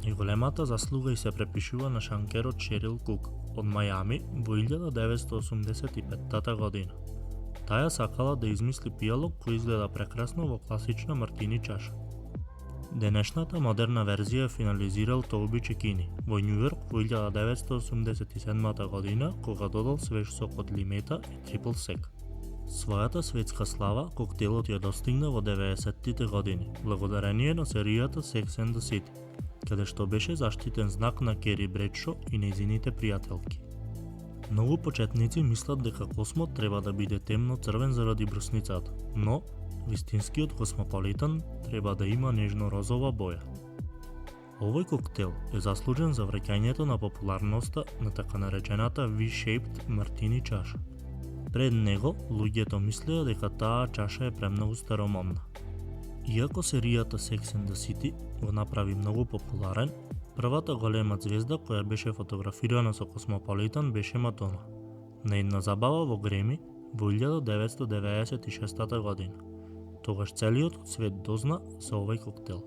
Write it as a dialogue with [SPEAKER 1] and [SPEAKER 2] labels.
[SPEAKER 1] Најголемата заслуга и се препишува на шанкерот Шерил Кук од Мајами во 1985 година. Таја сакала да измисли пијалок кој изгледа прекрасно во класична мартини чаша. Денешната модерна верзија е финализирал Тоби Чекини во Њујорк во 1987 година кога додал свеж сок од лимета и трипл сек. Својата светска слава коктелот ја достигна во 90-тите години, благодарение на серијата Sex and the City, каде што беше заштитен знак на Кери Бредшо и нејзините пријателки. Многу почетници мислат дека Космо треба да биде темно-црвен заради брусницата, но вистинскиот Космополитан треба да има нежно-розова боја. Овој коктел е заслужен за враќањето на популарноста на така наречената V-shaped мартини чаша. Пред него, луѓето мислеа дека таа чаша е премногу старомодна. Иако серијата Sex and the City го направи многу популарен, првата голема звезда која беше фотографирана со Космополитан беше Мадона, на една забава во Греми во 1996 година. Тогаш целиот свет дозна за овој коктел.